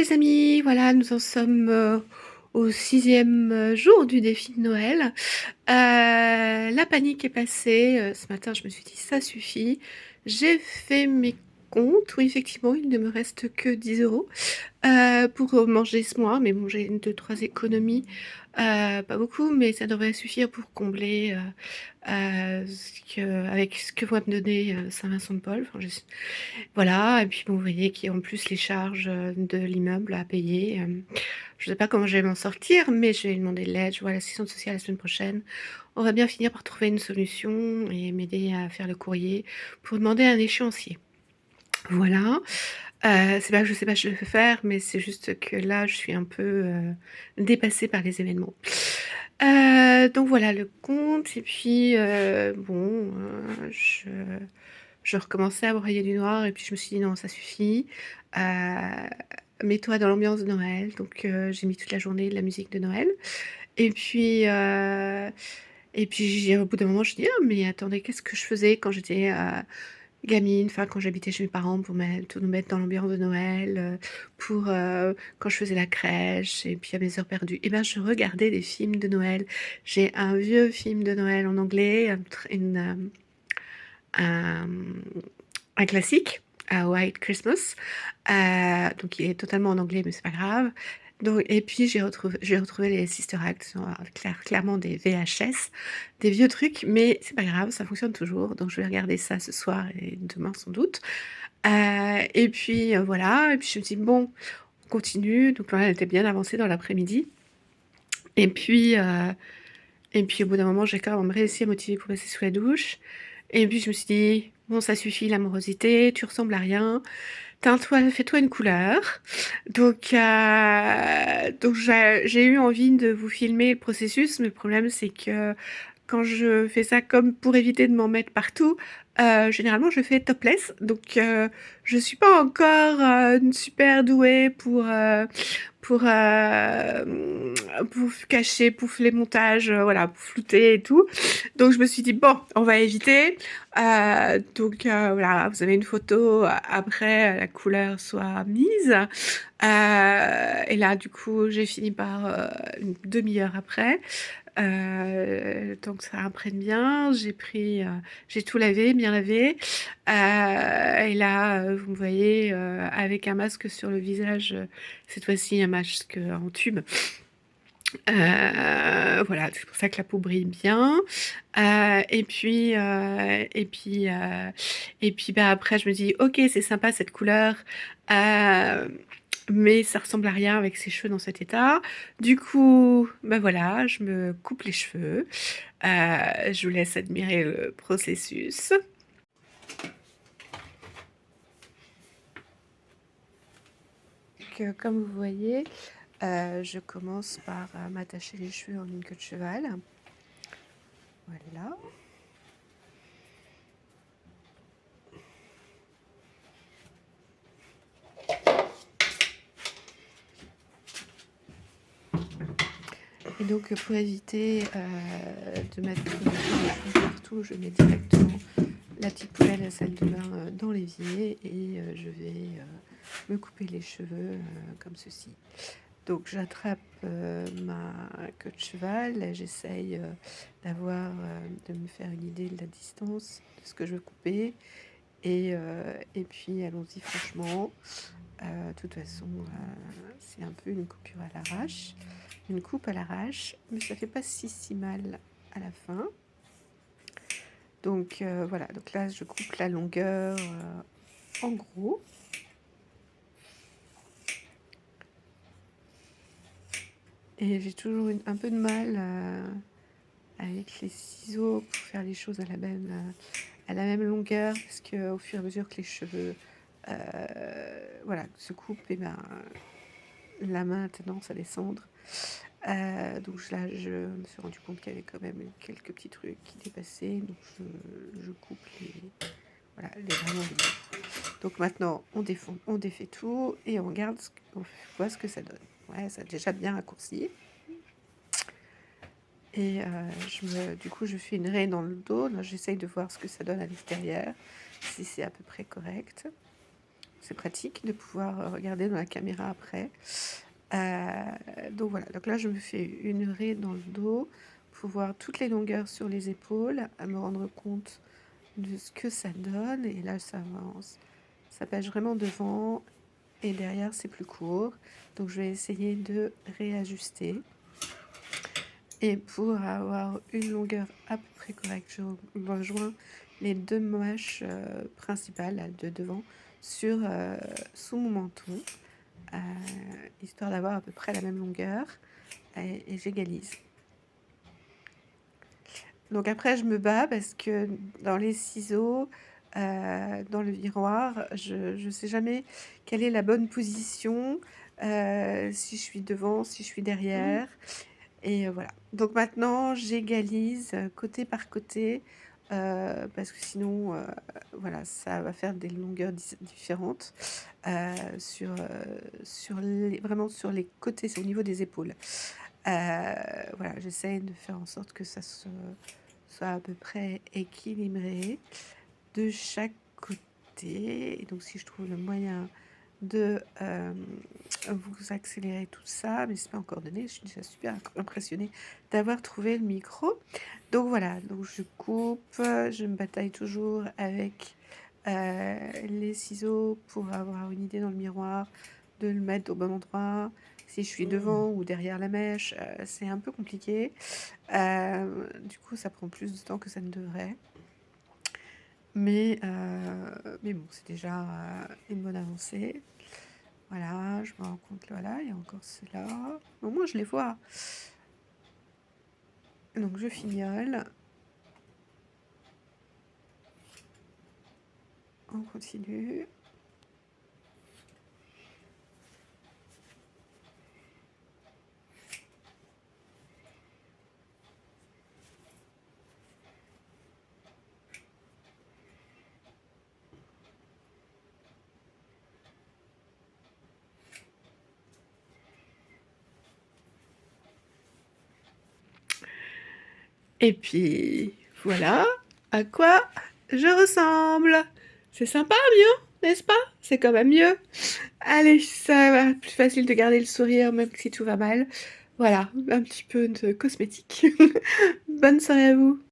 les amis, voilà, nous en sommes au 6e jour du défi de Noël. La panique est passée. Ce matin, je me suis dit, ça suffit. J'ai fait mes comptes. Oui, effectivement, il ne me reste que 10 euros pour manger ce mois. Mais bon, j'ai une, deux, trois économies. Pas beaucoup, mais ça devrait suffire pour combler avec ce que va me donner Saint-Vincent-de-Paul. Enfin, voilà, et puis bon, vous voyez qu'il y a en plus les charges de l'immeuble à payer. Je ne sais pas comment je vais m'en sortir, mais je vais demander de l'aide. Je vois l'assistante sociale la semaine prochaine. On va bien finir par trouver une solution et m'aider à faire le courrier pour demander un échéancier. Voilà. C'est pas que je sais pas ce que je vais faire, mais c'est juste que là, je suis un peu dépassée par les événements. Donc voilà le compte, et puis bon, je recommençais à broyer du noir, et puis je me suis dit non, ça suffit. Mets-toi dans l'ambiance de Noël. Donc j'ai mis toute la journée de la musique de Noël. Et puis, au bout d'un moment, je dis ah, mais attendez, qu'est-ce que je faisais quand j'étais gamine, enfin quand j'habitais chez mes parents pour nous mettre dans l'ambiance de Noël, pour quand je faisais la crèche et puis à mes heures perdues. Et ben je regardais des films de Noël. J'ai un vieux film de Noël en anglais, un, un classique, A White Christmas. Donc il est totalement en anglais, mais c'est pas grave. Donc, et puis j'ai retrouvé les Sister Act, clairement des VHS, des vieux trucs, mais c'est pas grave, ça fonctionne toujours. Donc je vais regarder ça ce soir et demain sans doute. Et puis voilà, et puis je me dis bon, on continue. Donc là, elle était bien avancée dans l'après-midi. Et puis, euh, et puis au bout d'un moment, j'ai quand même réussi à motiver pour passer sous la douche. Et puis je me suis dit, bon, ça suffit l'amorosité, tu ressembles à rien. Teins-toi, fais-toi une couleur. Donc j'ai eu envie de vous filmer le processus, mais le problème c'est que quand je fais ça comme pour éviter de m'en mettre partout, généralement je fais topless. Donc je suis pas encore super douée pour cacher, pour les montages, voilà, pour flouter et tout. Donc je me suis dit bon, on va éviter. Voilà, vous avez une photo après la couleur soit mise. Et là, du coup, j'ai fini par une demi-heure après. Donc ça imprègne bien. J'ai tout lavé, bien lavé. Et là, vous me voyez avec un masque sur le visage. Cette fois-ci, un masque en tube. Voilà, c'est pour ça que la peau brille bien. Et puis bah, après, je me dis, ok, c'est sympa cette couleur, mais ça ressemble à rien avec ses cheveux dans cet état. Du coup, bah voilà, je me coupe les cheveux. Je vous laisse admirer le processus. Donc, comme vous voyez, je commence par m'attacher les cheveux en une queue de cheval. Voilà. Et donc, pour éviter de mettre les cheveux partout, je mets directement la petite poêle à la salle de bain dans l'évier, et je vais me couper les cheveux comme ceci. Donc, j'attrape ma queue de cheval, et j'essaye de me faire une idée de la distance de ce que je veux couper. Et puis, allons-y franchement. De toute façon, c'est un peu une coupure à l'arrache. Une coupe à l'arrache, mais ça fait pas si mal à la fin. Donc voilà, donc là je coupe la longueur en gros. Et j'ai toujours un peu de mal avec les ciseaux pour faire les choses à la même longueur, parce qu'au fur et à mesure que les cheveux voilà, se coupent, et ben, la main a tendance à descendre. Donc là, je me suis rendu compte qu'il y avait quand même quelques petits trucs qui dépassaient. Donc je coupe vraiment les bouts. Donc maintenant, on défait tout et on regarde, on voit ce que ça donne. Ouais, ça a déjà bien raccourci. Et du coup, je fais une raie dans le dos. J'essaye de voir ce que ça donne à l'extérieur, si c'est à peu près correct. c'est pratique de pouvoir, regarder dans la caméra après. Donc voilà, donc là je me fais une raie dans le dos pour voir toutes les longueurs sur les épaules, à me rendre compte de ce que ça donne et là ça avance. Ça pêche vraiment devant et derrière c'est plus court. Donc je vais essayer de réajuster. Et pour avoir une longueur à peu près correcte, je rejoins les deux mèches principales là, de devant sur, sous mon menton, euh, histoire d'avoir à peu près la même longueur et j'égalise. Donc après, je me bats parce que dans les ciseaux, dans le miroir, je ne sais jamais quelle est la bonne position, si je suis devant, si je suis derrière. Et voilà. Donc maintenant, j'égalise côté par côté parce que sinon, voilà, ça va faire des longueurs différentes vraiment sur les côtés, c'est au niveau des épaules. Voilà, j'essaie de faire en sorte que ça soit à peu près équilibré de chaque côté. Et donc, si je trouve le moyen de vous accélérer tout ça, mais c'est pas encore donné, je suis déjà super impressionnée d'avoir trouvé le micro. Donc voilà, donc je coupe, je me bataille toujours avec les ciseaux pour avoir une idée dans le miroir, de le mettre au bon endroit. Si je suis devant ou derrière la mèche, c'est un peu compliqué. Du coup, ça prend plus de temps que ça ne devrait. Mais bon, c'est déjà une bonne avancée. Voilà, je me rends compte, voilà, il y a encore cela. Au moins, je les vois. Donc, je fignole. On continue. Et puis, voilà à quoi je ressemble. C'est sympa, mieux, n'est-ce pas? C'est quand même mieux. Allez, ça va, plus facile de garder le sourire même si tout va mal. Voilà, un petit peu de cosmétique. Bonne soirée à vous.